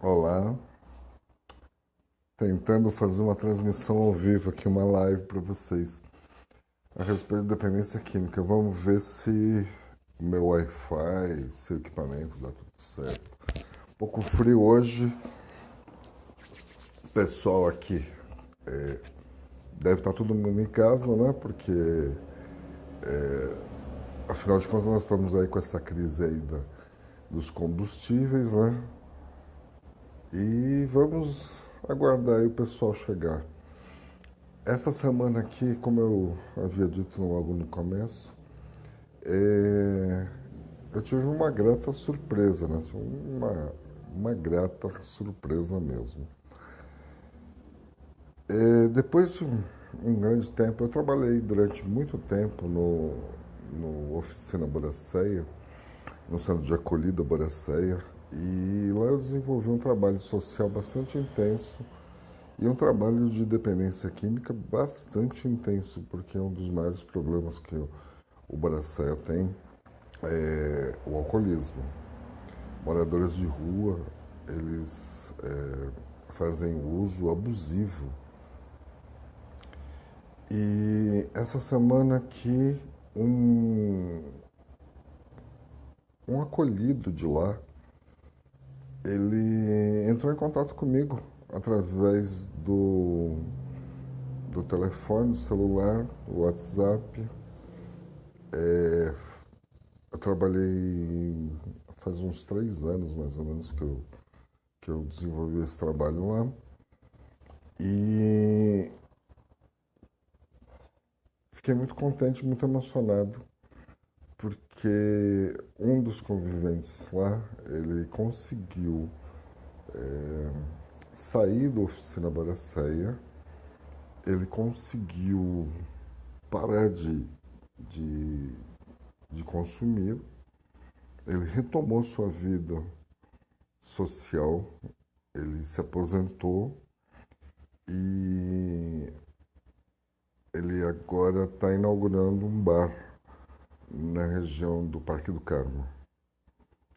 Olá, tentando fazer uma transmissão ao vivo aqui, uma live para vocês a respeito da dependência química. Vamos ver se o meu Wi-Fi, se o equipamento dá tudo certo. Um pouco frio hoje. O pessoal aqui deve estar todo mundo em casa, né? Porque afinal de contas nós estamos aí com essa crise aí dos combustíveis, né? E vamos aguardar aí o pessoal chegar. Essa semana aqui, como eu havia dito logo no começo, eu tive uma grata surpresa, né? Uma grata surpresa mesmo. Depois de um grande tempo, eu trabalhei durante muito tempo no Oficina Boraceia, no Centro de Acolhida Boraceia, e lá eu desenvolvi um trabalho social bastante intenso e um trabalho de dependência química bastante intenso, porque é um dos maiores problemas que o Boraceia tem é o alcoolismo. Moradores de rua, eles fazem uso abusivo. E essa semana aqui, um acolhido de lá, ele entrou em contato comigo através do telefone, do celular, do WhatsApp. Eu trabalhei faz uns 3 anos, mais ou menos, que eu desenvolvi esse trabalho lá. E fiquei muito contente, muito emocionado, porque um dos conviventes lá, ele conseguiu sair da oficina Baraceia, ele conseguiu parar de, de consumir, ele retomou sua vida social, ele se aposentou e ele agora está inaugurando um bar na região do Parque do Carmo.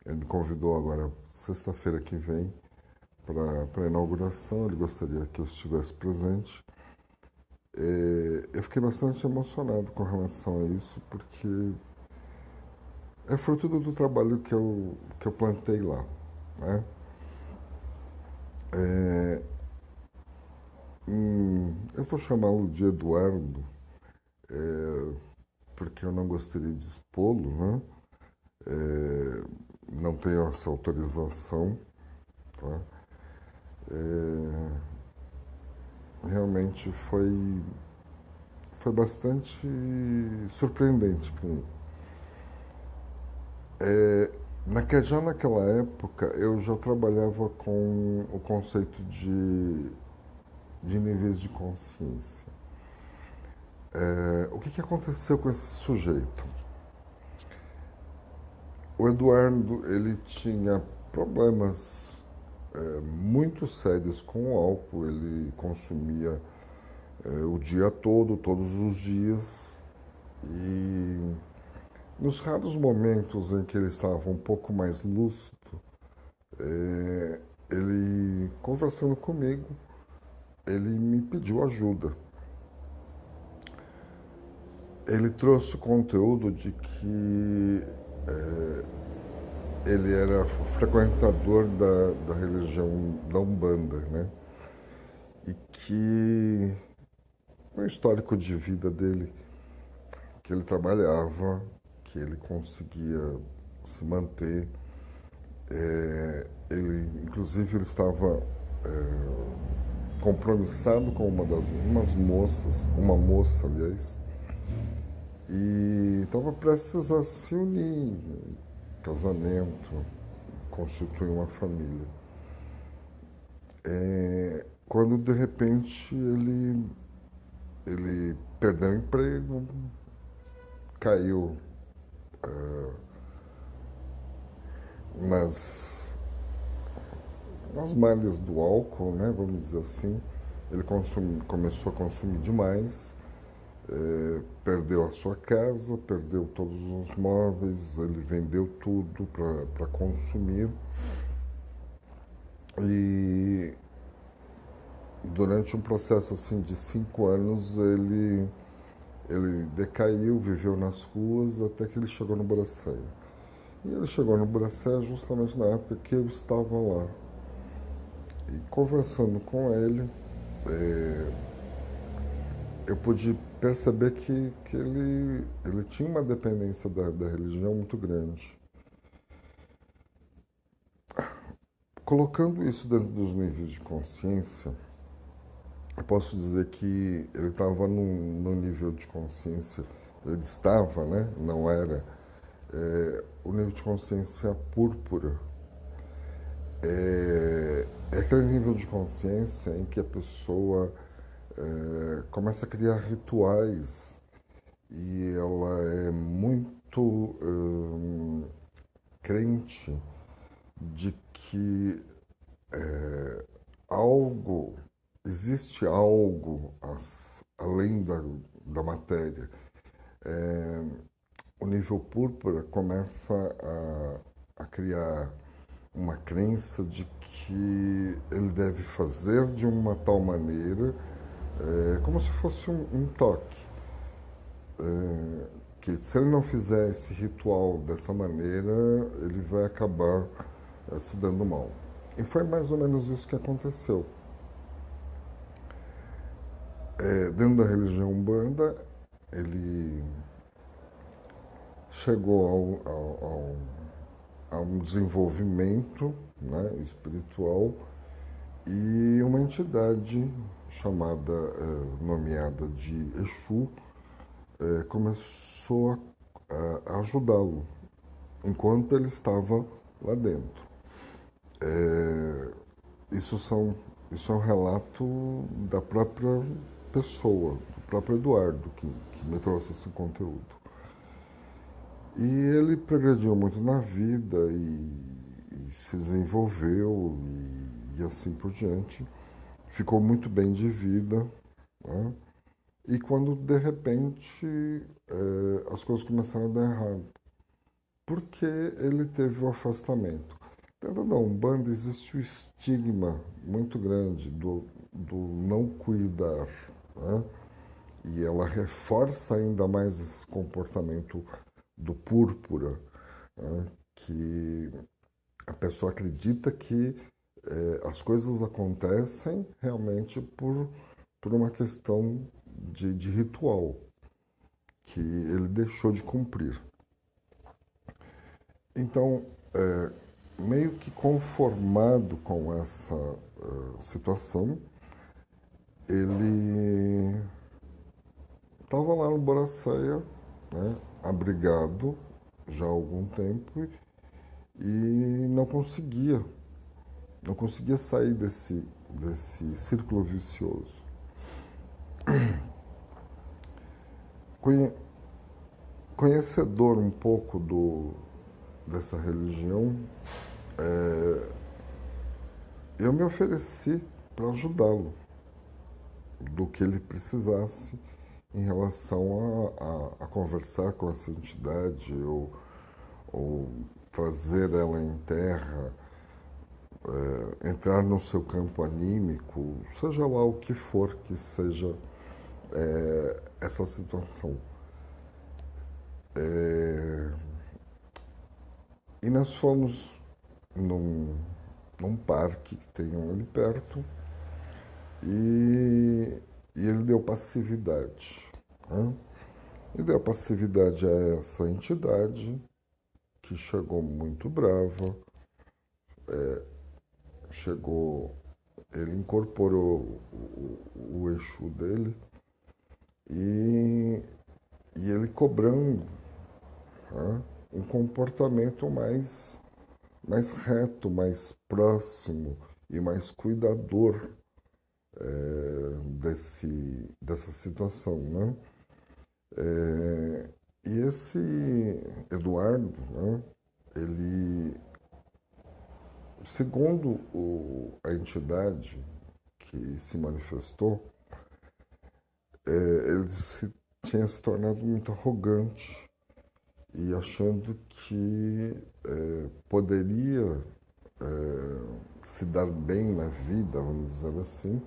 Ele me convidou agora, sexta-feira que vem, para a inauguração. Ele gostaria que eu estivesse presente. Eu fiquei bastante emocionado com relação a isso, porque é fruto do trabalho que eu plantei lá. Né? Eu vou chamá-lo de Eduardo, porque eu não gostaria de expô-lo, né? Não tenho essa autorização. Tá? Realmente foi bastante surpreendente para mim. Já naquela época, eu já trabalhava com o conceito de níveis de consciência. O que aconteceu com esse sujeito? O Eduardo, ele tinha problemas muito sérios com o álcool. Ele consumia o dia todo, todos os dias. E nos raros momentos em que ele estava um pouco mais lúcido, ele, conversando comigo, ele me pediu ajuda. Ele trouxe o conteúdo de que ele era frequentador da religião da Umbanda, né? E que o histórico de vida dele, que ele trabalhava, que ele conseguia se manter. Inclusive, ele estava compromissado com umas moças, uma moça, aliás, e estava prestes a se unir, casamento, constituir uma família. Quando de repente ele perdeu o emprego, caiu nas malhas do álcool, né, vamos dizer assim. Ele começou a consumir demais, perdeu a sua casa, perdeu todos os móveis, ele vendeu tudo para consumir. E durante um processo assim de 5 anos ele decaiu, viveu nas ruas até que ele chegou no Boracéia. E ele chegou no Boracéia justamente na época que eu estava lá. E conversando com ele, eu pude perceber que ele tinha uma dependência da religião muito grande. Colocando isso dentro dos níveis de consciência, eu posso dizer que ele estava num nível de consciência, ele estava, né? Não era, o nível de consciência púrpura. É aquele nível de consciência em que a pessoa começa a criar rituais e ela é muito crente de que algo, existe algo além da matéria. O nível púrpura começa a criar uma crença de que ele deve fazer de uma tal maneira, como se fosse um toque. Que se ele não fizer esse ritual dessa maneira, ele vai acabar se dando mal. E foi mais ou menos isso que aconteceu. Dentro da religião Umbanda, ele chegou a um desenvolvimento, né, espiritual e uma entidade chamada, nomeada de Exu, começou a ajudá-lo enquanto ele estava lá dentro. Isso é um relato da própria pessoa, do próprio Eduardo, que me trouxe esse conteúdo. E ele progrediu muito na vida e se desenvolveu e assim por diante. Ficou muito bem de vida, né? E quando de repente as coisas começaram a dar errado, porque ele teve o afastamento. Dentro da Umbanda existe o estigma muito grande do não cuidar, né? E ela reforça ainda mais esse comportamento do púrpura, né? Que a pessoa acredita que as coisas acontecem realmente por uma questão de ritual que ele deixou de cumprir. Então, meio que conformado com essa situação, ele estava lá no Boracéia, né, abrigado já há algum tempo e não conseguia sair desse círculo vicioso. Conhecedor um pouco dessa religião, eu me ofereci para ajudá-lo do que ele precisasse em relação a conversar com essa entidade ou trazer ela em terra, entrar no seu campo anímico, seja lá o que for que seja essa situação. E nós fomos num parque que tem ali perto e ele deu passividade, né? E deu passividade a essa entidade que chegou muito brava, ele incorporou o Exu dele e ele cobrando, né, um comportamento mais reto, mais próximo e mais cuidador dessa situação, né? E esse Eduardo, né, ele, segundo a entidade que se manifestou, ele tinha se tornado muito arrogante e achando que poderia se dar bem na vida, vamos dizer assim,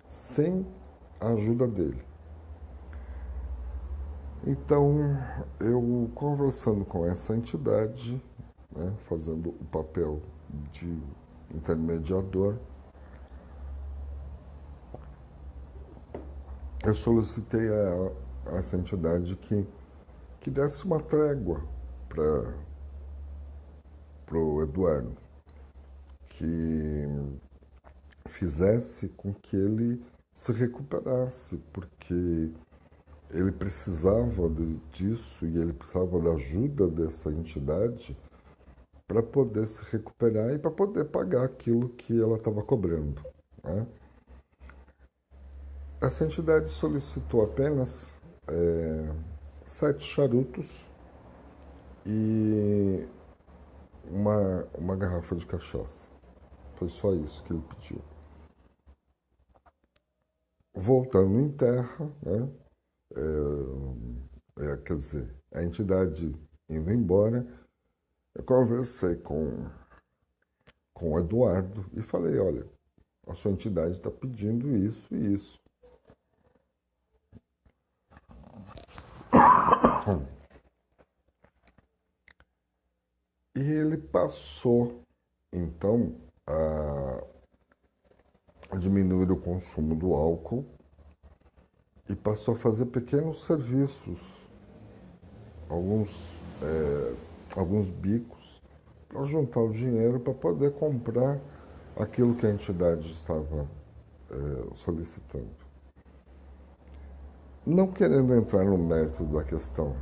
sem a ajuda dele. Então, eu conversando com essa entidade, né, fazendo o papel de intermediador, eu solicitei a essa entidade que desse uma trégua para o Eduardo, que fizesse com que ele se recuperasse, porque ele precisava disso e ele precisava da ajuda dessa entidade para poder se recuperar e para poder pagar aquilo que ela estava cobrando, né? Essa entidade solicitou apenas 7 charutos e uma garrafa de cachaça. Foi só isso que ele pediu. Voltando em terra, né? Quer dizer, a entidade indo embora, eu conversei com o Eduardo e falei, olha, a sua entidade está pedindo isso e isso. E ele passou, então, a diminuir o consumo do álcool e passou a fazer pequenos serviços, alguns bicos, para juntar o dinheiro para poder comprar aquilo que a entidade estava solicitando. Não querendo entrar no mérito da questão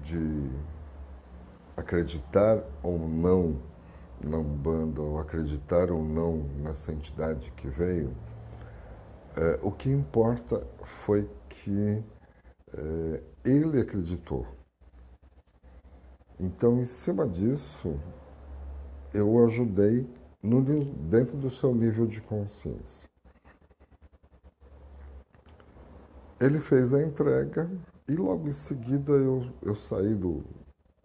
de acreditar ou não na Umbanda, ou acreditar ou não nessa entidade que veio, o que importa foi que ele acreditou. Então, em cima disso, eu o ajudei dentro do seu nível de consciência. Ele fez a entrega e logo em seguida eu saí do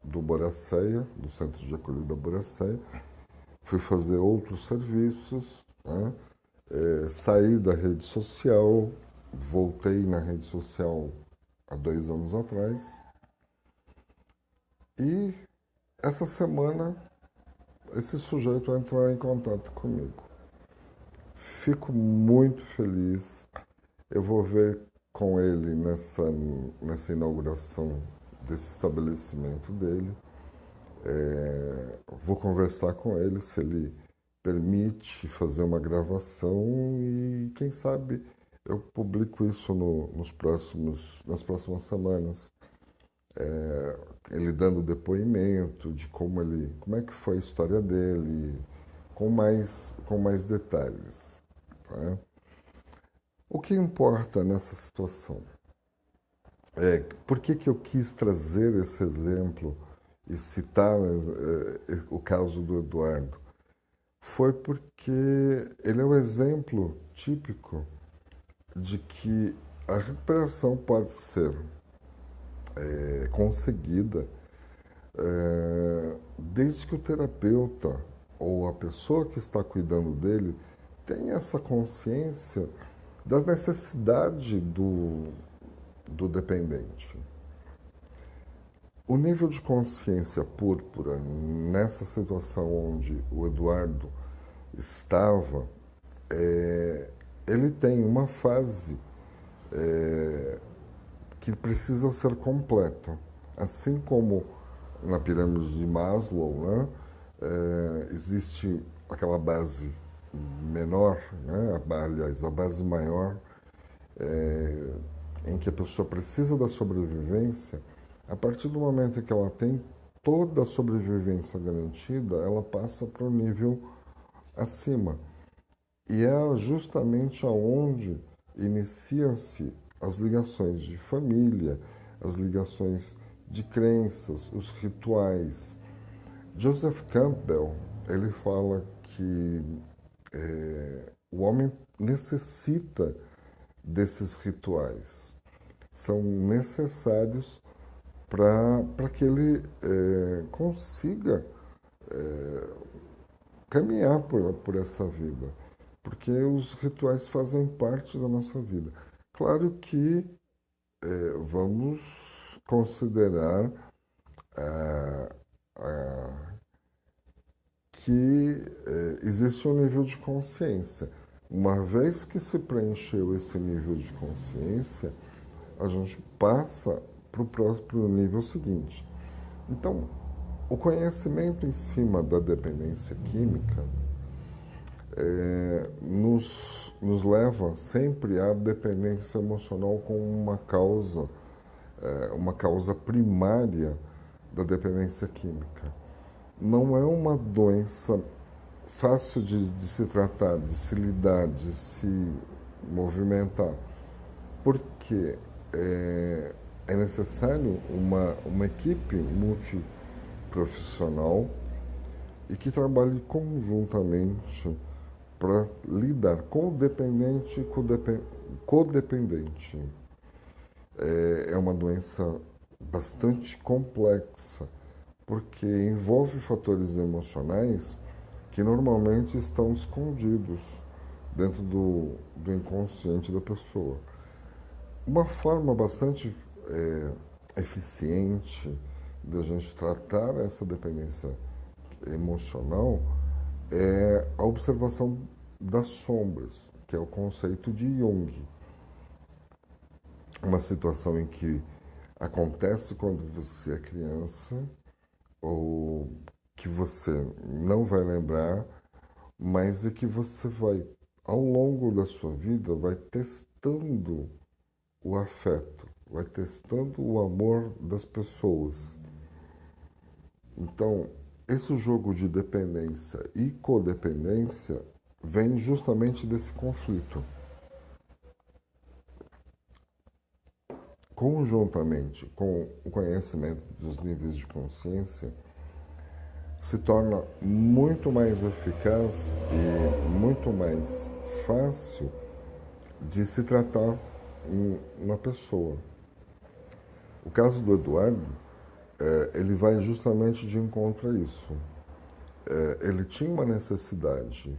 Boracéia, do Centro de Acolhida Boracéia, fui fazer outros serviços, né? Saí da rede social, voltei na rede social há 2 anos atrás e essa semana esse sujeito entrou em contato comigo. Fico muito feliz. Eu vou ver com ele nessa inauguração desse estabelecimento dele. Vou conversar com ele se ele permite fazer uma gravação e quem sabe eu publico isso nas próximas semanas. Ele dando depoimento de como é que foi a história dele, com mais detalhes. Tá? O que importa nessa situação é por que eu quis trazer esse exemplo e citar o caso do Eduardo. Foi porque ele é um exemplo típico de que a recuperação pode ser conseguida desde que o terapeuta ou a pessoa que está cuidando dele tenha essa consciência da necessidade do dependente. O nível de consciência púrpura nessa situação onde o Eduardo estava, ele tem uma fase que precisa ser completa. Assim como na pirâmide de Maslow, né, existe aquela base menor, né, aliás, a base maior, em que a pessoa precisa da sobrevivência. A partir do momento em que ela tem toda a sobrevivência garantida, ela passa para o nível acima. E é justamente aonde iniciam-se as ligações de família, as ligações de crenças, os rituais. Joseph Campbell, ele fala que o homem necessita desses rituais. São necessários para que ele consiga caminhar por essa vida, porque os rituais fazem parte da nossa vida. Claro que vamos considerar ah, ah, que existe um nível de consciência. Uma vez que se preencheu esse nível de consciência, a gente passa para o próximo nível seguinte. Então, o conhecimento em cima da dependência química nos leva sempre à dependência emocional como uma causa primária da dependência química. Não é uma doença fácil de se tratar, de se lidar, de se movimentar, porque é necessário uma equipe multiprofissional e que trabalhe conjuntamente para lidar com o dependente e codependente. É uma doença bastante complexa, porque envolve fatores emocionais que normalmente estão escondidos dentro do inconsciente da pessoa. Uma forma bastante eficiente de a gente tratar essa dependência emocional é a observação das sombras, que é o conceito de Jung. Uma situação em que acontece quando você é criança, ou que você não vai lembrar, mas é que você vai, ao longo da sua vida, vai testando o afeto, vai testando o amor das pessoas. Então, esse jogo de dependência e codependência vem justamente desse conflito. Conjuntamente com o conhecimento dos níveis de consciência, se torna muito mais eficaz e muito mais fácil de se tratar uma pessoa. O caso do Eduardo, ele vai justamente de encontro a isso. Ele tinha uma necessidade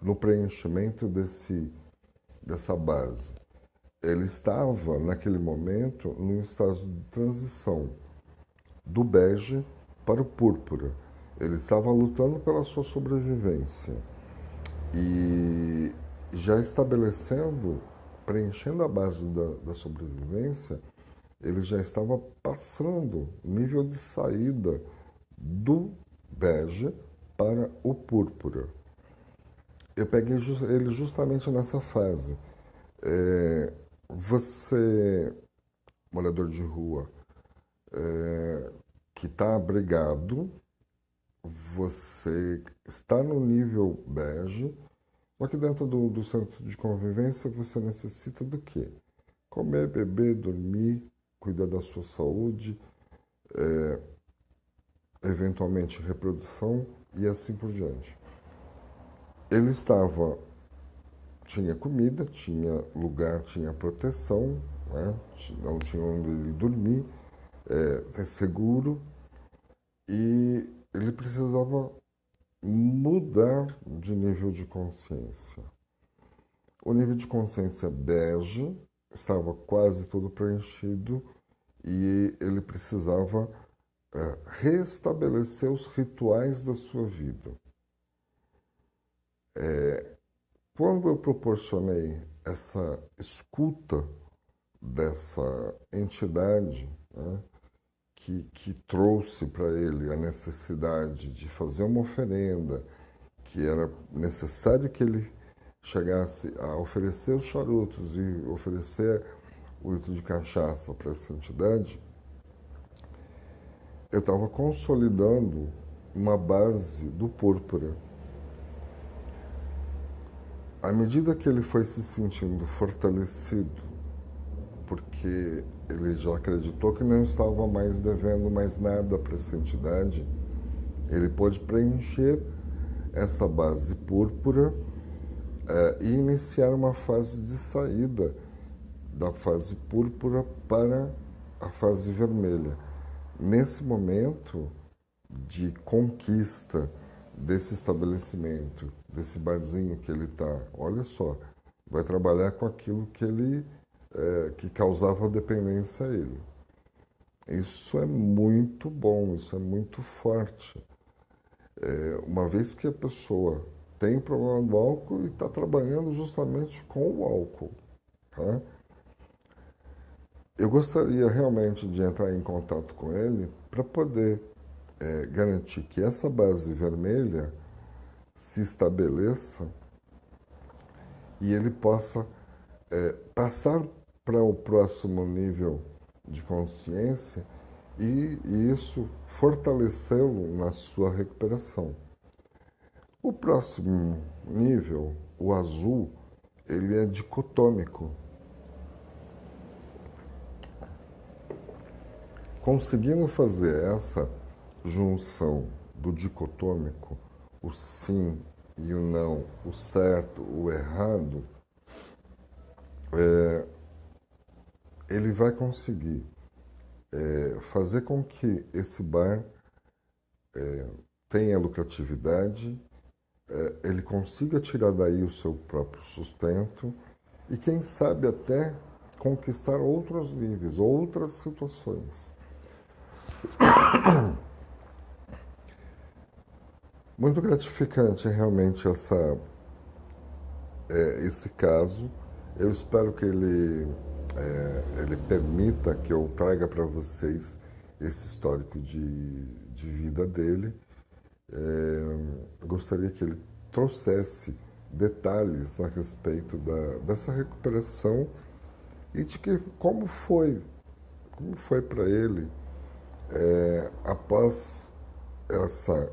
no preenchimento dessa base. Ele estava, naquele momento, num estado de transição do bege para o púrpura. Ele estava lutando pela sua sobrevivência e já estabelecendo, preenchendo a base da sobrevivência, ele já estava passando o nível de saída do bege para o púrpura. Eu peguei ele justamente nessa fase. Você, morador de rua, que está abrigado, você está no nível bege, só que dentro do centro de convivência você necessita do quê? Comer, beber, dormir, cuidar da sua saúde, eventualmente reprodução e assim por diante. Ele tinha comida, tinha lugar, tinha proteção, né? Não tinha onde ele dormir, é seguro, e ele precisava mudar de nível de consciência. O nível de consciência bege estava quase todo preenchido e ele precisava restabelecer os rituais da sua vida. Quando eu proporcionei essa escuta dessa entidade, né, que trouxe para ele a necessidade de fazer uma oferenda, que era necessário que ele chegasse a oferecer os charutos e oferecer o litro de cachaça para essa entidade, eu estava consolidando uma base do púrpura. À medida que ele foi se sentindo fortalecido, porque ele já acreditou que não estava mais devendo mais nada para essa entidade, ele pôde preencher essa base púrpura e iniciar uma fase de saída da fase púrpura para a fase vermelha. Nesse momento de conquista desse estabelecimento, desse barzinho que ele está. Olha só, vai trabalhar com aquilo que ele que causava dependência a ele. Isso é muito bom, isso é muito forte. Uma vez que a pessoa tem problema do álcool e está trabalhando justamente com o álcool. Tá? Eu gostaria realmente de entrar em contato com ele para poder garantir que essa base vermelha se estabeleça e ele possa passar para o próximo nível de consciência e isso fortalecê-lo na sua recuperação. O próximo nível, o azul, ele é dicotômico. Conseguindo fazer essa junção do dicotômico, o sim e o não, o certo, o errado, ele vai conseguir fazer com que esse bar tenha lucratividade, ele consiga tirar daí o seu próprio sustento e, quem sabe, até conquistar outros níveis, outras situações. Muito gratificante realmente esse caso. Eu espero que ele permita que eu traga para vocês esse histórico de vida dele. Gostaria que ele trouxesse detalhes a respeito dessa recuperação e de que como foi para ele após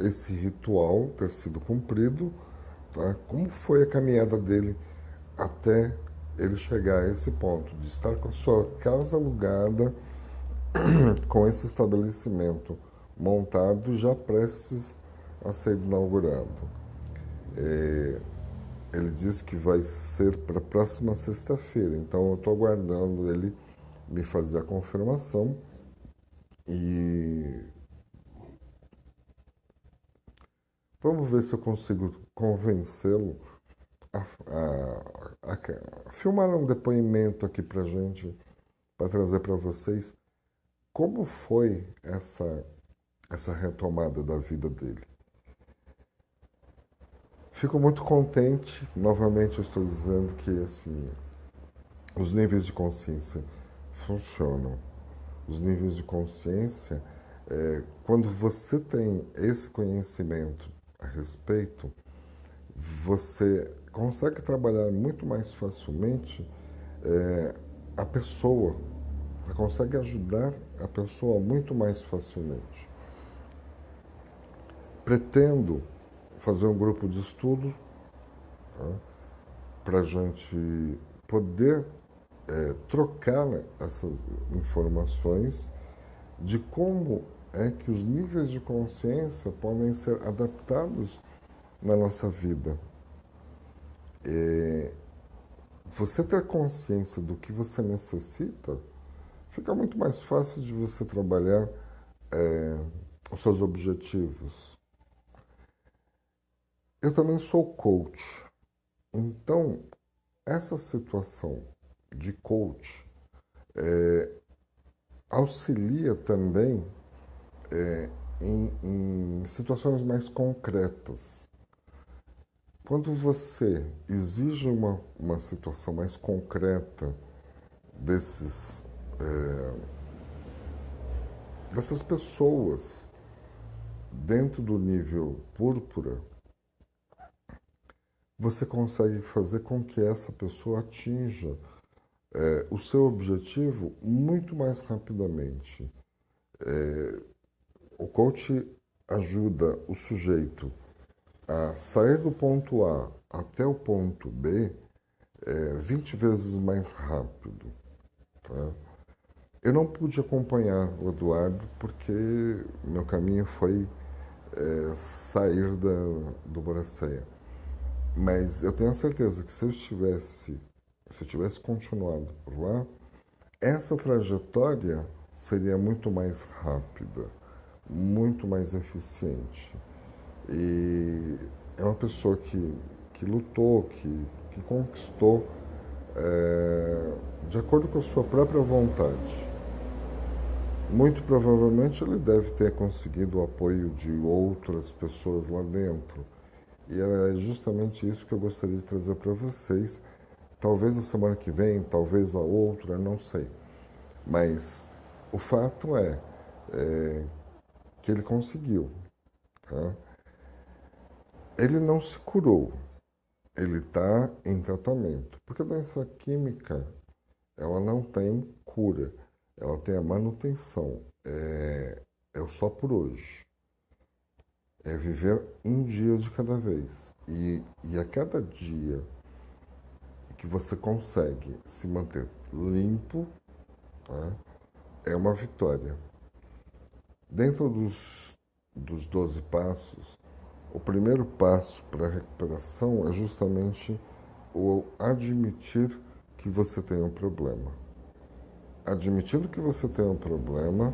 esse ritual ter sido cumprido, tá? Como foi a caminhada dele até ele chegar a esse ponto de estar com a sua casa alugada, com esse estabelecimento montado, já prestes a ser inaugurado. Ele disse que vai ser para a próxima sexta-feira, então eu estou aguardando ele me fazer a confirmação e vamos ver se eu consigo convencê-lo a filmar um depoimento aqui para gente, para trazer para vocês como foi essa retomada da vida dele. Fico muito contente, novamente eu estou dizendo que assim, os níveis de consciência funcionam. Os níveis de consciência, quando você tem esse conhecimento a respeito, você consegue trabalhar muito mais facilmente a pessoa, você consegue ajudar a pessoa muito mais facilmente. Pretendo fazer um grupo de estudo, tá, para a gente poder trocar essas informações de como é que os níveis de consciência podem ser adaptados na nossa vida. Você ter consciência do que você necessita, fica muito mais fácil de você trabalhar os seus objetivos. Eu também sou coach, então essa situação de coach auxilia também em situações mais concretas. Quando você exige uma situação mais concreta dessas pessoas dentro do nível púrpura, você consegue fazer com que essa pessoa atinja o seu objetivo muito mais rapidamente. O coach ajuda o sujeito a sair do ponto A até o ponto B 20 vezes mais rápido. Tá? Eu não pude acompanhar o Eduardo porque meu caminho foi sair do Boraceia. Mas eu tenho a certeza que se eu tivesse continuado por lá, essa trajetória seria muito mais rápida, muito mais eficiente. E é uma pessoa que lutou, que conquistou de acordo com a sua própria vontade. Muito provavelmente ele deve ter conseguido o apoio de outras pessoas lá dentro. E era justamente isso que eu gostaria de trazer para vocês. Talvez a semana que vem, talvez a outra, não sei. Mas o fato é que ele conseguiu. Tá? Ele não se curou, ele está em tratamento. Porque a doença química, ela não tem cura, ela tem a manutenção. É o só por hoje. É viver um dia de cada vez. E a cada dia que você consegue se manter limpo, tá? É uma vitória. Dentro dos 12 passos, o primeiro passo para a recuperação é justamente o admitir que você tem um problema. Admitindo que você tem um problema,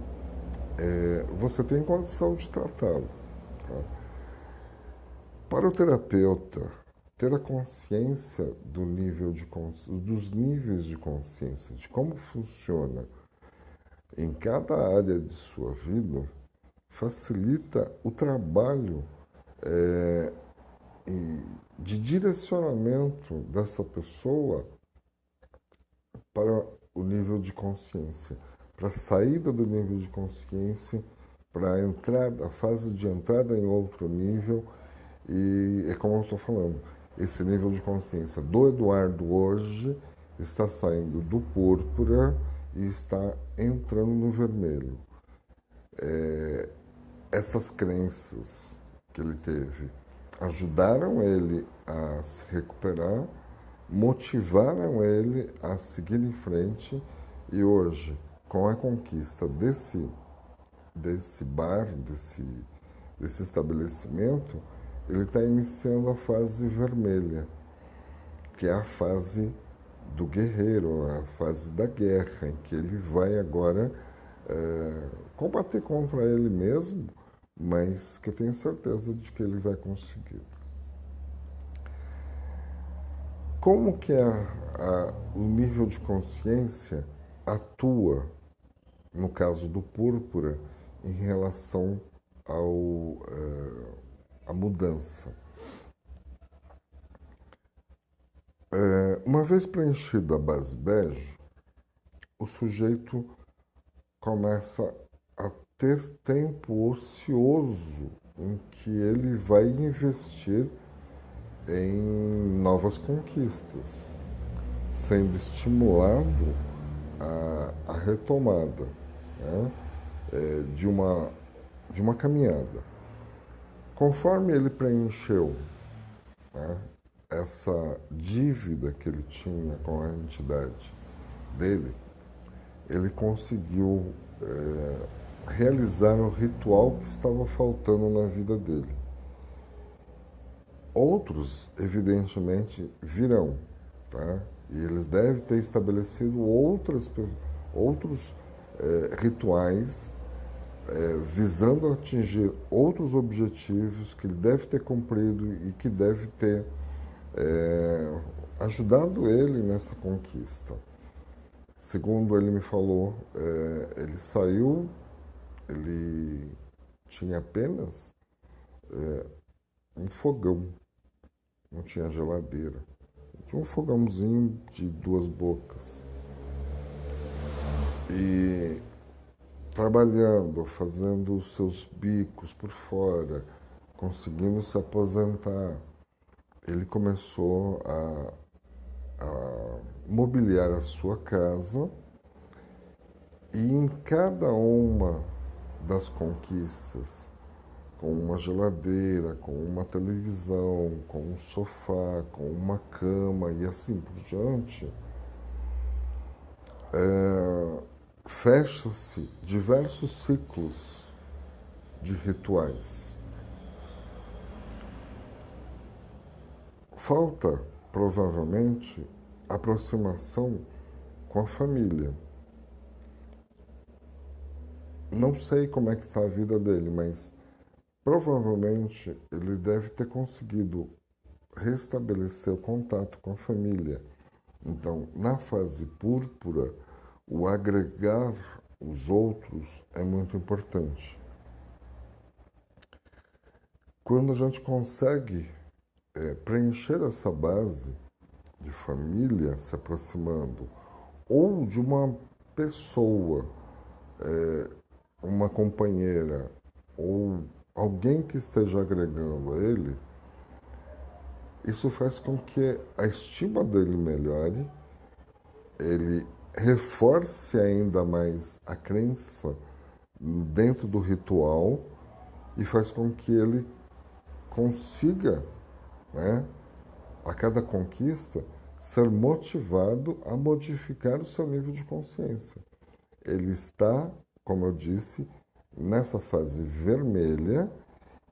você tem condição de tratá-lo. Tá? Para o terapeuta, ter a consciência do nível de dos níveis de consciência, de como funciona em cada área de sua vida, facilita o trabalho de direcionamento dessa pessoa para o nível de consciência, para a saída do nível de consciência, para a entrada, a fase de entrada em outro nível. E é como eu estou falando, esse nível de consciência do Eduardo hoje está saindo do púrpura e está entrando no vermelho. Essas crenças que ele teve ajudaram ele a se recuperar, motivaram ele a seguir em frente e hoje, com a conquista desse bar, desse estabelecimento, ele está iniciando a fase vermelha, que é a fase do guerreiro, a fase da guerra, em que ele vai agora combater contra ele mesmo, mas que eu tenho certeza de que ele vai conseguir. Como que o nível de consciência atua, no caso do púrpura, em relação à mudança? Uma vez preenchida a base bege, o sujeito começa a ter tempo ocioso em que ele vai investir em novas conquistas, sendo estimulado a retomada, né, de uma caminhada. Conforme ele preencheu, né, essa dívida que ele tinha com a entidade dele, ele conseguiu realizar o ritual que estava faltando na vida dele. Outros, evidentemente, virão, tá? E eles devem ter estabelecido outros rituais visando atingir outros objetivos que ele deve ter cumprido e que deve ter ajudado ele nessa conquista. Segundo ele me falou, ele saiu, ele tinha apenas um fogão, não tinha geladeira. Tinha um fogãozinho de 2 bocas. E trabalhando, fazendo os seus bicos por fora, conseguindo se aposentar, ele começou a mobiliar a sua casa e em cada uma das conquistas, com uma geladeira, com uma televisão, com um sofá, com uma cama e assim por diante, fecha-se diversos ciclos de rituais. Falta, provavelmente, aproximação com a família. Não sei como é que está a vida dele, mas provavelmente ele deve ter conseguido restabelecer o contato com a família. Então, na fase púrpura, o agregar os outros é muito importante. Quando a gente consegue preencher essa base de família se aproximando, ou de uma pessoa, uma companheira, ou alguém que esteja agregando a ele, isso faz com que a estima dele melhore, ele reforce ainda mais a crença dentro do ritual e faz com que ele consiga, né, a cada conquista, ser motivado a modificar o seu nível de consciência. Ele está, como eu disse, nessa fase vermelha,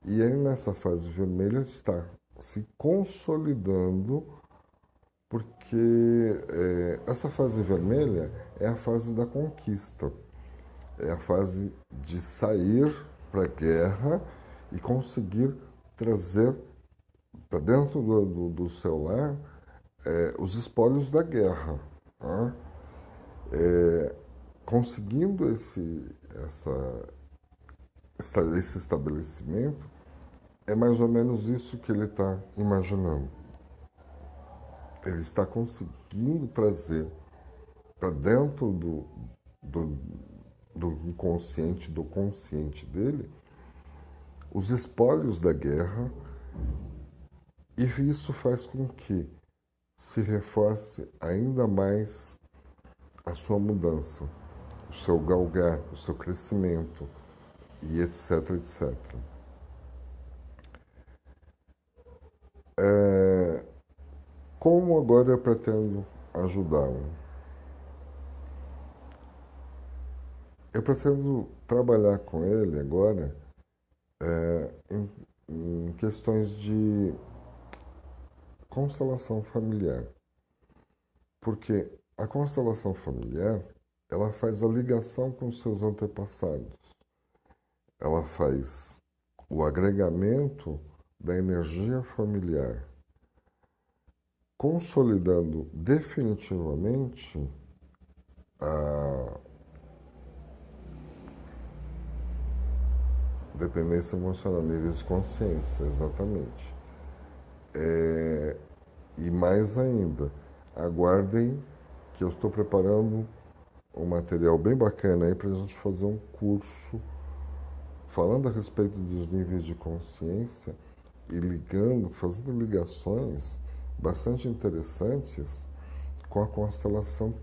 e ele nessa fase vermelha está se consolidando, porque essa fase vermelha é a fase da conquista, é a fase de sair para a guerra e conseguir trazer para dentro do seu lar os espólios da guerra. Tá? Conseguindo esse estabelecimento, é mais ou menos isso que ele está imaginando. Ele está conseguindo trazer para dentro do inconsciente, do consciente dele, os espólios da guerra, e isso faz com que se reforce ainda mais a sua mudança, o seu galgar, o seu crescimento, e etc, etc. Como agora eu pretendo ajudá-lo? Eu pretendo trabalhar com ele agora em questões de constelação familiar. Porque a constelação familiar, ela faz a ligação com os seus antepassados. Ela faz o agregamento da energia familiar, consolidando definitivamente a dependência emocional, níveis de consciência, exatamente. E mais ainda, aguardem que eu estou preparando um material bem bacana aí para a gente fazer um curso falando a respeito dos níveis de consciência e ligando, fazendo ligações bastante interessantes com a constelação,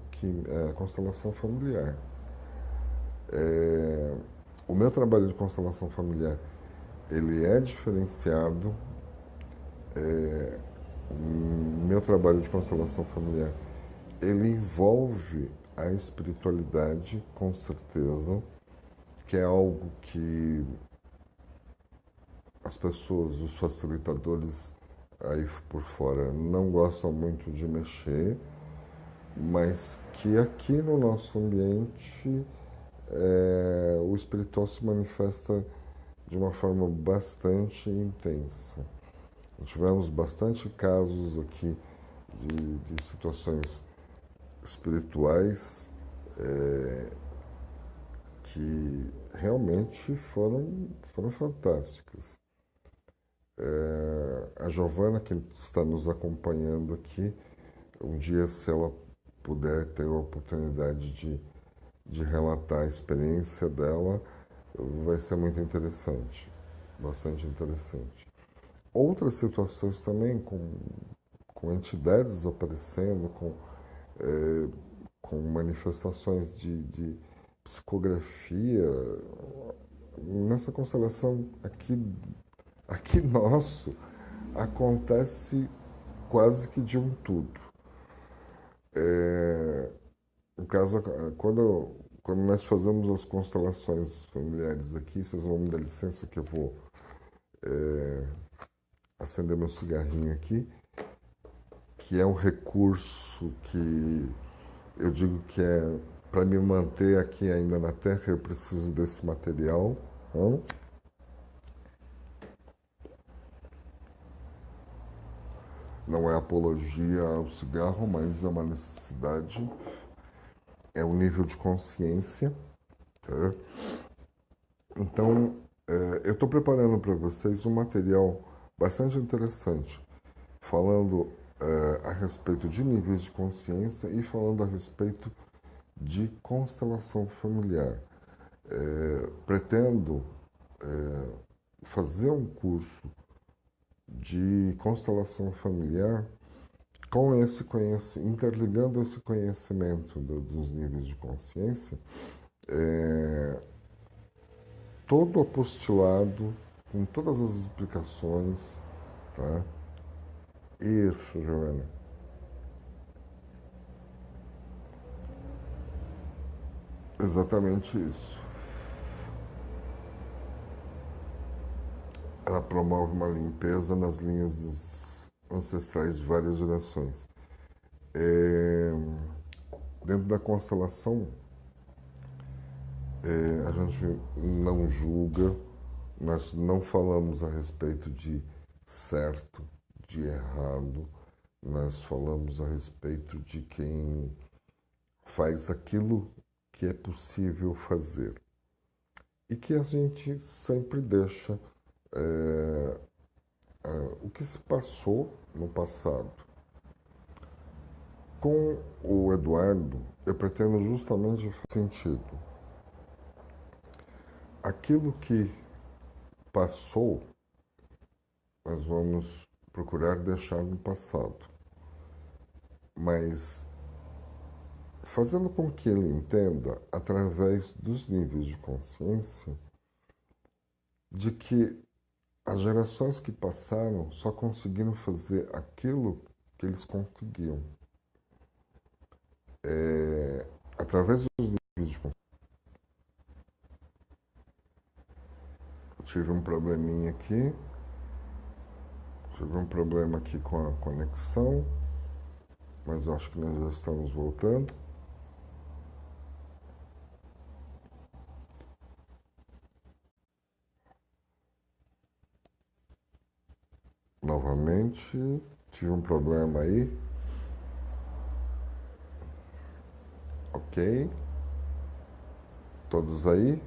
a constelação familiar. O meu trabalho de constelação familiar, ele é diferenciado. O meu trabalho de constelação familiar, ele envolve a espiritualidade, com certeza, que é algo que as pessoas, os facilitadores aí por fora não gostam muito de mexer, mas que aqui no nosso ambiente o espiritual se manifesta de uma forma bastante intensa. Tivemos bastante casos aqui de situações espirituais que realmente foram fantásticas. A Giovana, que está nos acompanhando aqui, um dia, se ela puder ter a oportunidade de relatar a experiência dela, vai ser muito interessante, bastante interessante. Outras situações também, com entidades aparecendo, com manifestações de psicografia. Nessa constelação aqui nosso, acontece quase que de um tudo. No caso, quando nós fazemos as constelações familiares aqui, vocês vão me dar licença que eu vou acender meu cigarrinho aqui, que é um recurso que eu digo que é para me manter aqui ainda na Terra, eu preciso desse material. Não? Não é apologia ao cigarro, mas é uma necessidade, é um nível de consciência. Tá? Então, eu estou preparando para vocês um material bastante interessante, falando a respeito de níveis de consciência e falando a respeito de constelação familiar. Pretendo fazer um curso de constelação familiar com esse conhecimento, interligando esse conhecimento dos níveis de consciência, todo apostilado, com todas as explicações, tá? Isso, Joana. Exatamente isso. Ela promove uma limpeza nas linhas dos ancestrais de várias gerações. Dentro da constelação, a gente não julga, nós não falamos a respeito de certo, de errado, nós falamos a respeito de quem faz aquilo que é possível fazer e que a gente sempre deixa o que se passou no passado. Com o Eduardo, eu pretendo justamente fazer sentido. Aquilo que passou, nós vamos procurar deixar no passado. Mas fazendo com que ele entenda, através dos níveis de consciência, de que as gerações que passaram só conseguiram fazer aquilo que eles conseguiam. Através dos níveis de consciência. Tive um probleminha aqui. Tive um problema aqui com a conexão, mas acho que nós já estamos voltando. Novamente, tive um problema aí. Ok. Todos aí?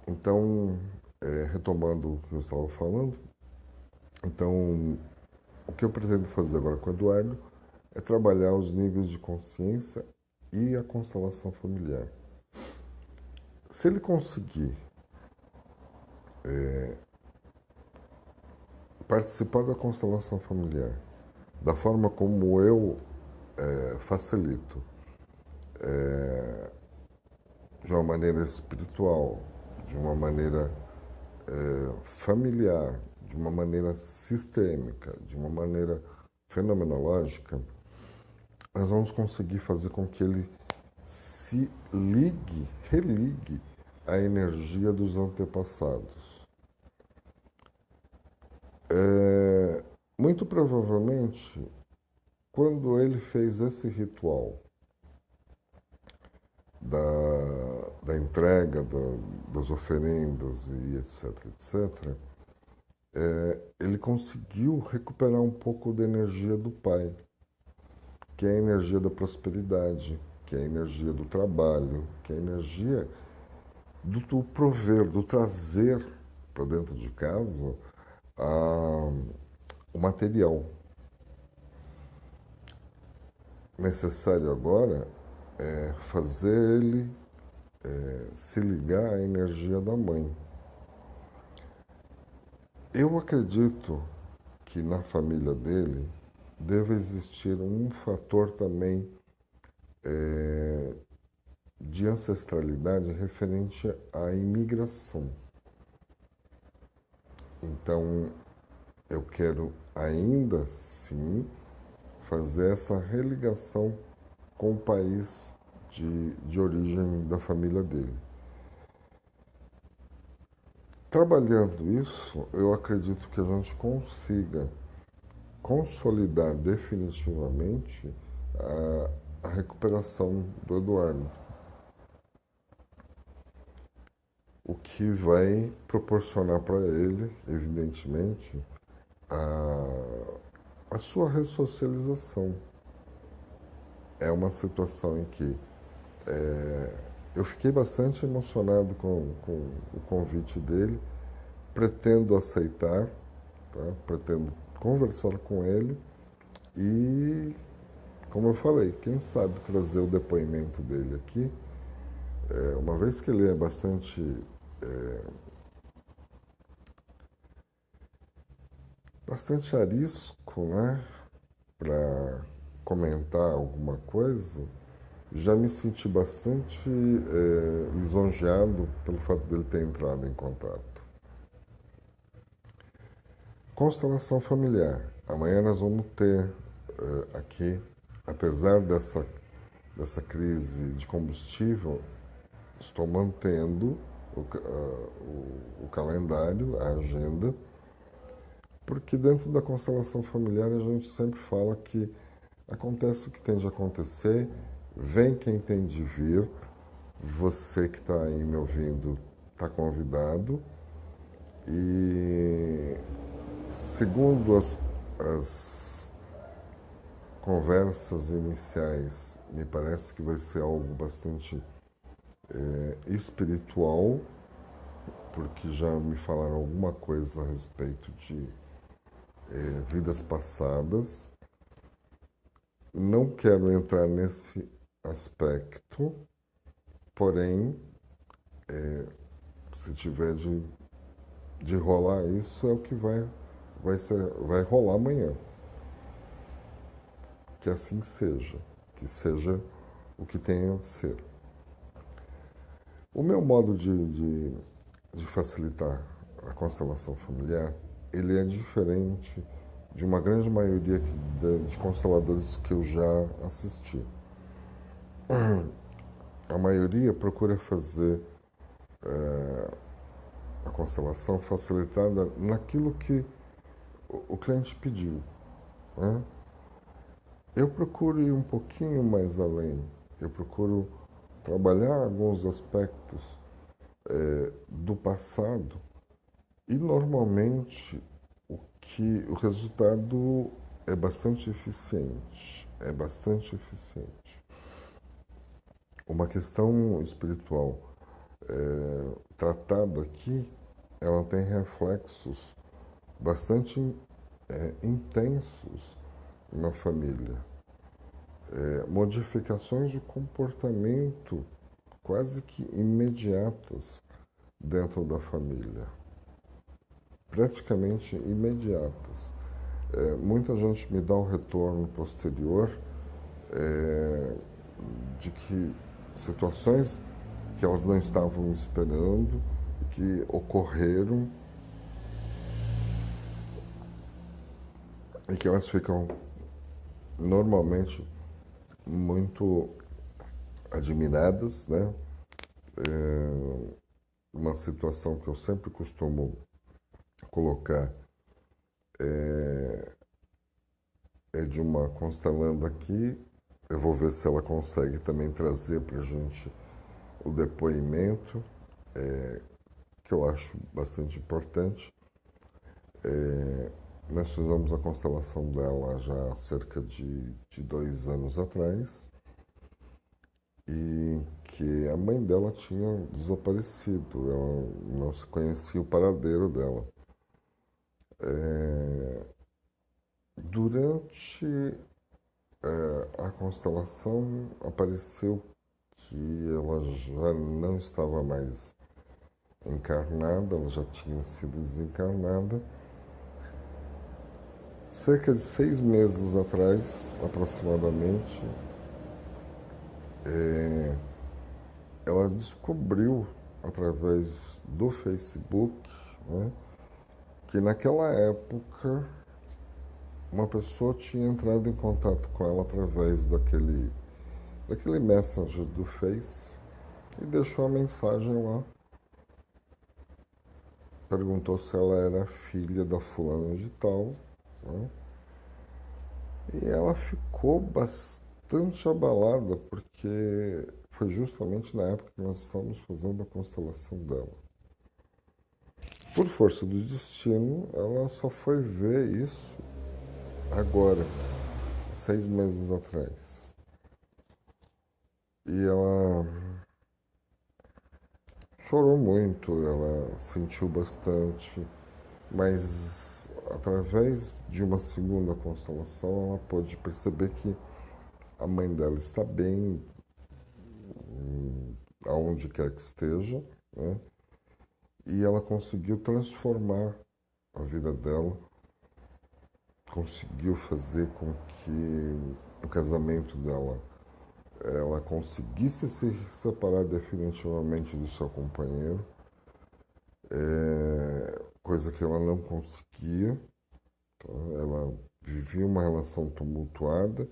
Então, retomando o que eu estava falando, então, o que eu pretendo fazer agora com o Eduardo é trabalhar os níveis de consciência e a constelação familiar. Se ele conseguir participar da constelação familiar da forma como eu facilito, de uma maneira espiritual, de uma maneira familiar, de uma maneira sistêmica, de uma maneira fenomenológica, nós vamos conseguir fazer com que ele se ligue, religue à energia dos antepassados. Muito provavelmente, quando ele fez esse ritual da entrega das oferendas e etc., ele conseguiu recuperar um pouco da energia do pai, que é a energia da prosperidade, que é a energia do trabalho, que é a energia do prover, do trazer para dentro de casa o material. Necessário agora é fazer ele se ligar à energia da mãe. Eu acredito que na família dele deve existir um fator também de ancestralidade referente à imigração. Então, eu quero ainda sim fazer essa religação com o país de origem da família dele. Trabalhando isso, eu acredito que a gente consiga consolidar definitivamente a recuperação do Eduardo. O que vai proporcionar para ele, evidentemente, a sua ressocialização. É uma situação em que eu fiquei bastante emocionado com o convite dele, pretendo aceitar, tá? Pretendo conversar com ele e, como eu falei, quem sabe trazer o depoimento dele aqui, uma vez que ele é bastante arisco, né, para comentar alguma coisa, já me senti bastante lisonjeado pelo fato dele ter entrado em contato. Constelação familiar. Amanhã nós vamos ter aqui, apesar dessa crise de combustível, estou mantendo o calendário, a agenda, porque dentro da constelação familiar a gente sempre fala que acontece o que tem de acontecer, vem quem tem de vir, você que está aí me ouvindo está convidado e segundo as conversas iniciais, me parece que vai ser algo bastante espiritual, porque já me falaram alguma coisa a respeito de vidas passadas. Não quero entrar nesse aspecto, porém, se tiver de rolar isso, é o que vai rolar amanhã. Que assim seja, que seja o que tenha de ser. O meu modo de facilitar a constelação familiar, ele é diferente de uma grande maioria de consteladores que eu já assisti. A maioria procura fazer a constelação facilitada naquilo que o cliente pediu, né? Eu procuro ir um pouquinho mais além. Eu procuro trabalhar alguns aspectos do passado e normalmente o resultado é bastante eficiente. É bastante eficiente. Uma questão espiritual tratada aqui, ela tem reflexos bastante intensos na família. Modificações de comportamento quase que imediatas dentro da família. Praticamente imediatas. Muita gente me dá um retorno posterior de que situações que elas não estavam esperando e que ocorreram e que elas ficam normalmente muito admiradas, né? Uma situação que eu sempre costumo colocar é de uma constelanda aqui. Eu vou ver se ela consegue também trazer para a gente o depoimento, que eu acho bastante importante. Nós fizemos a constelação dela já há cerca de 2 anos atrás e que a mãe dela tinha desaparecido, ela não se conhecia o paradeiro dela. Durante a constelação apareceu que ela já não estava mais encarnada, ela já tinha sido desencarnada. Cerca de 6 meses atrás, aproximadamente, ela descobriu, através do Facebook, né, que naquela época uma pessoa tinha entrado em contato com ela através daquele Messenger do Face e deixou a mensagem lá. Perguntou se ela era filha da fulana de tal, né? E ela ficou bastante abalada, porque foi justamente na época que nós estávamos fazendo a constelação dela. Por força do destino, ela só foi ver isso agora, 6 meses atrás. E ela chorou muito, ela sentiu bastante, mas através de uma segunda constelação ela pôde perceber que a mãe dela está bem, aonde quer que esteja, né? E ela conseguiu transformar a vida dela, conseguiu fazer com que o casamento dela ela conseguisse se separar definitivamente do seu companheiro, coisa que ela não conseguia. Tá? Ela vivia uma relação tumultuada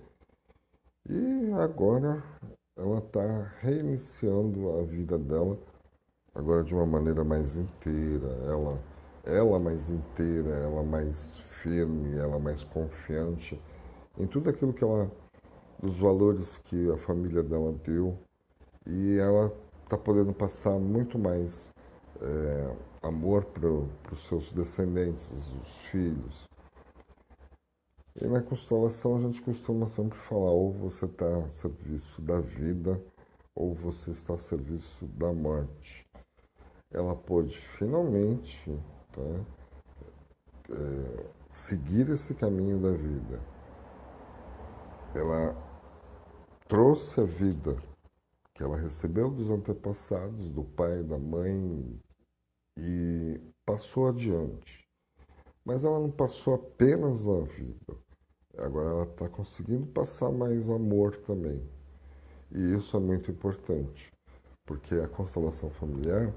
e agora ela está reiniciando a vida dela, agora de uma maneira mais inteira. Ela mais inteira, ela mais firme, ela mais confiante em tudo aquilo que ela, dos valores que a família dela deu, e ela está podendo passar muito mais amor para os seus descendentes, os filhos. E na constelação a gente costuma sempre falar, ou você está a serviço da vida, ou você está a serviço da morte. Ela pôde finalmente, tá, seguir esse caminho da vida. Ela trouxe a vida que ela recebeu dos antepassados, do pai, da mãe, e passou adiante. Mas ela não passou apenas a vida. Agora ela está conseguindo passar mais amor também. E isso é muito importante, porque a constelação familiar,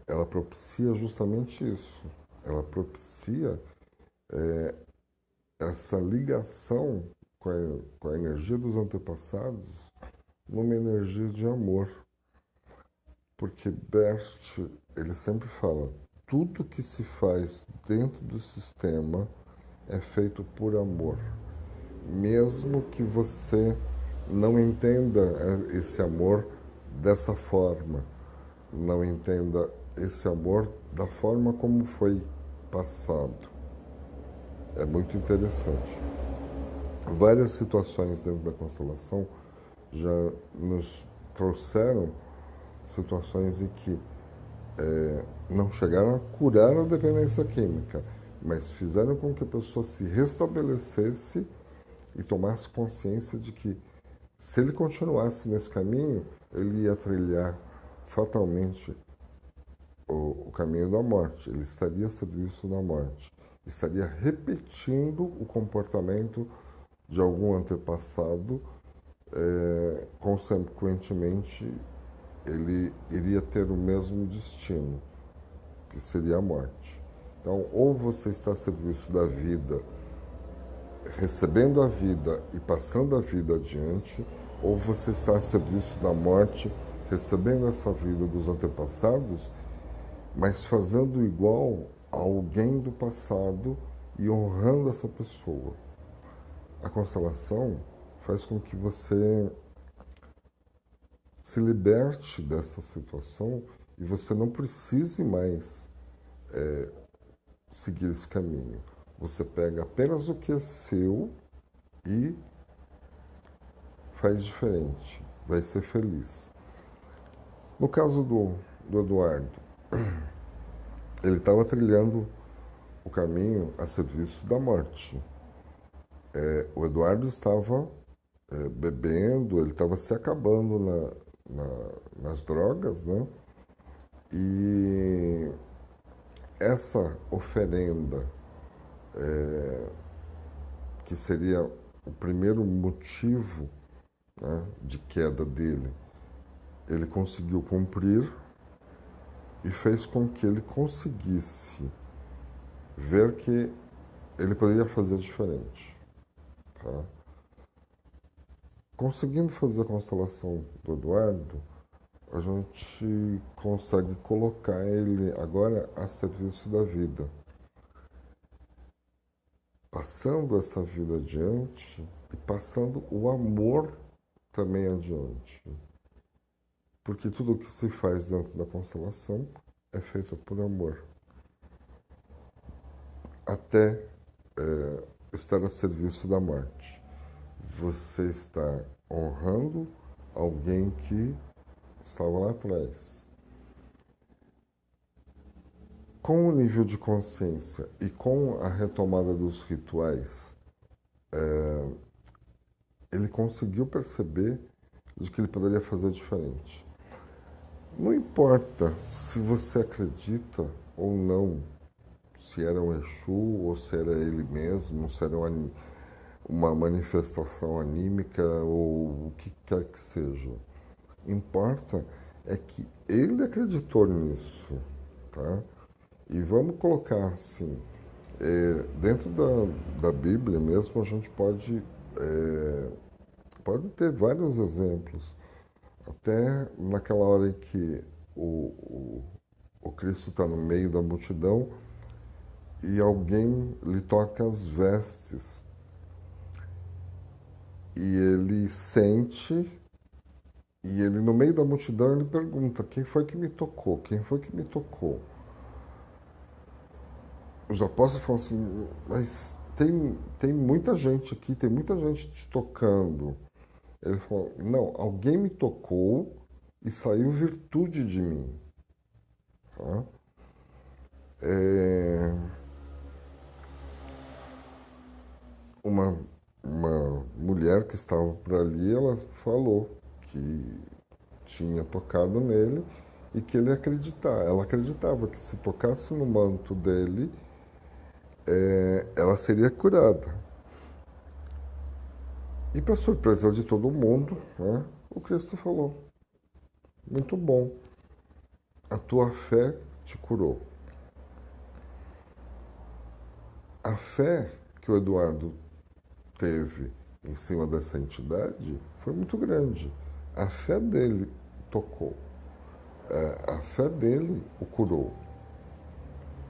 ela propicia justamente isso. Ela propicia essa ligação com a energia dos antepassados numa energia de amor. Porque Bert, ele sempre fala, tudo que se faz dentro do sistema é feito por amor. Mesmo que você não entenda esse amor dessa forma, não entenda esse amor da forma como foi passado. É muito interessante. Várias situações dentro da constelação já nos trouxeram situações em que não chegaram a curar a dependência química, mas fizeram com que a pessoa se restabelecesse e tomasse consciência de que, se ele continuasse nesse caminho, ele ia trilhar fatalmente o caminho da morte. Ele estaria a serviço da morte. Estaria repetindo o comportamento de algum antepassado, consequentemente, ele iria ter o mesmo destino, que seria a morte. Então, ou você está a serviço da vida, recebendo a vida e passando a vida adiante, ou você está a serviço da morte, recebendo essa vida dos antepassados, mas fazendo igual a alguém do passado e honrando essa pessoa. A constelação faz com que você se liberte dessa situação e você não precise mais seguir esse caminho. Você pega apenas o que é seu e faz diferente, vai ser feliz. No caso do Eduardo, ele estava trilhando o caminho a serviço da morte. O Eduardo estava bebendo, ele estava se acabando nas drogas, né? E essa oferenda, que seria o primeiro motivo, né, de queda dele, ele conseguiu cumprir e fez com que ele conseguisse ver que ele poderia fazer diferente. Tá? Conseguindo fazer a constelação do Eduardo, a gente consegue colocar ele agora a serviço da vida, passando essa vida adiante e passando o amor também adiante. Porque tudo o que se faz dentro da constelação é feito por amor. Até estar a serviço da morte. Você está honrando alguém que estava lá atrás. Com o nível de consciência e com a retomada dos rituais, ele conseguiu perceber de que ele poderia fazer diferente. Não importa se você acredita ou não, se era um Exu, ou se era ele mesmo, se era uma manifestação anímica, ou o que quer que seja. Importa é que ele acreditou nisso, tá? E vamos colocar assim, dentro da Bíblia mesmo, a gente pode ter vários exemplos. Até naquela hora em que o Cristo está no meio da multidão e alguém lhe toca as vestes. E ele sente, e ele no meio da multidão ele pergunta, quem foi que me tocou? Quem foi que me tocou? Os apóstolos falam assim, mas tem muita gente aqui, tem muita gente te tocando. Ele falou, não, alguém me tocou e saiu virtude de mim. Tá? Uma mulher que estava por ali, ela falou que tinha tocado nele e que ela acreditava que se tocasse no manto dele, ela seria curada. E para surpresa de todo mundo, né, o Cristo falou, muito bom, a tua fé te curou. A fé que o Eduardo teve em cima dessa entidade foi muito grande. A fé dele tocou. A fé dele o curou.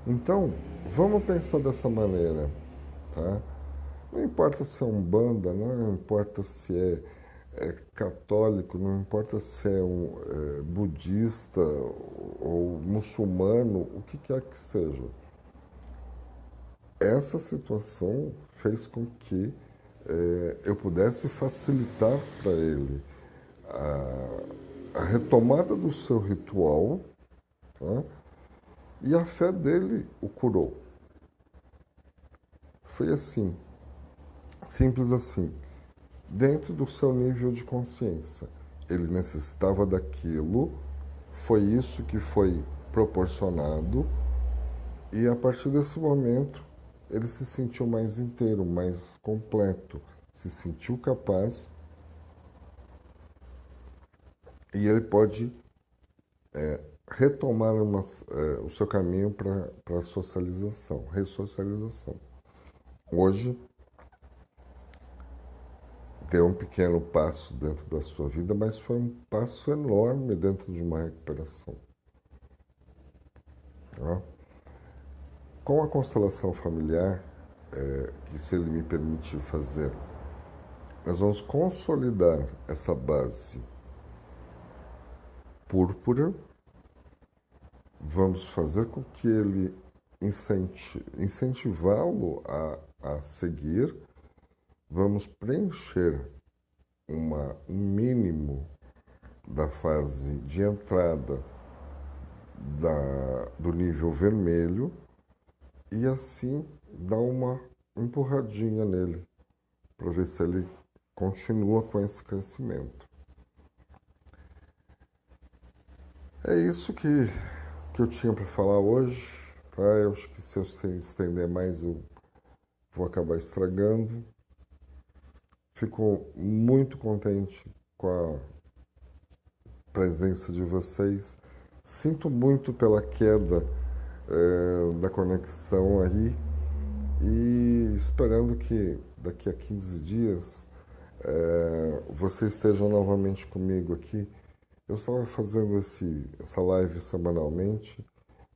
Então, vamos pensar dessa maneira, tá? Não importa se é umbanda, não importa se é católico, não importa se é budista ou muçulmano, o que quer que seja. Essa situação fez com que eu pudesse facilitar para ele a retomada do seu ritual, tá? E a fé dele o curou. Foi assim, simples assim, dentro do seu nível de consciência. Ele necessitava daquilo, foi isso que foi proporcionado, e a partir desse momento ele se sentiu mais inteiro, mais completo, se sentiu capaz e ele pode retomar o seu caminho para a socialização, ressocialização. Hoje, deu um pequeno passo dentro da sua vida, mas foi um passo enorme dentro de uma recuperação. Tá? Com a constelação familiar, que se ele me permitir fazer, nós vamos consolidar essa base púrpura, vamos fazer com que ele incentivá-lo a seguir, vamos preencher um mínimo da fase de entrada do nível vermelho e assim dar uma empurradinha nele para ver se ele continua com esse crescimento. É isso que eu tinha para falar hoje, tá? Eu acho que se eu estender mais eu vou acabar estragando. Fico muito contente com a presença de vocês. Sinto muito pela queda da conexão aí e esperando que daqui a 15 dias você esteja novamente comigo aqui. Eu estava fazendo essa live semanalmente,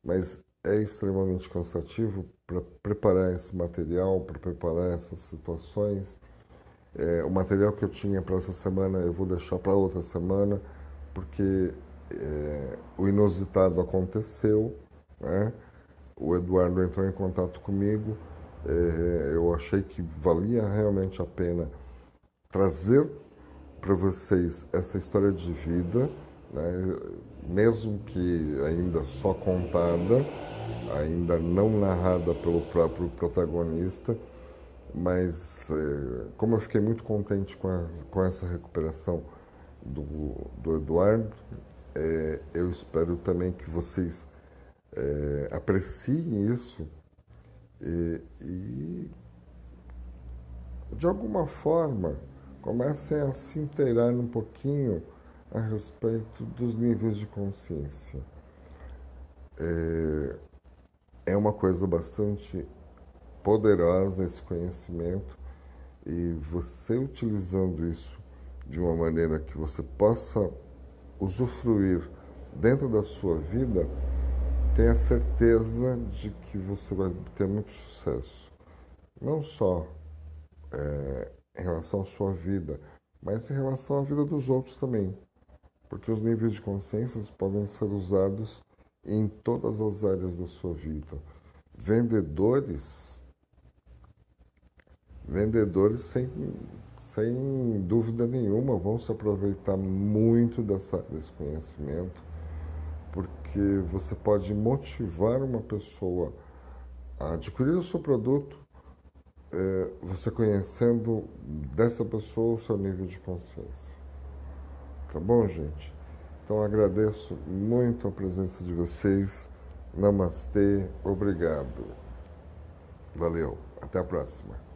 mas é extremamente cansativo para preparar esse material, para preparar essas situações. O material que eu tinha para essa semana eu vou deixar para outra semana, porque o inusitado aconteceu, né? O Eduardo entrou em contato comigo Eu achei que valia realmente a pena trazer para vocês essa história de vida, né? Mesmo que ainda só contada, ainda não narrada pelo próprio protagonista, mas como eu fiquei muito contente com essa recuperação do Eduardo, eu espero também que vocês apreciem isso e, de alguma forma, comecem a se inteirar um pouquinho a respeito dos níveis de consciência. É uma coisa bastante poderosa esse conhecimento e você utilizando isso de uma maneira que você possa usufruir dentro da sua vida, tenha certeza de que você vai ter muito sucesso. Não só em relação à sua vida, mas em relação à vida dos outros também. Porque os níveis de consciência podem ser usados em todas as áreas da sua vida. Vendedores sem dúvida nenhuma, vão se aproveitar muito desse conhecimento, porque você pode motivar uma pessoa a adquirir o seu produto, você conhecendo dessa pessoa o seu nível de consciência. Tá bom, gente? Então agradeço muito a presença de vocês. Namastê, obrigado. Valeu, até a próxima.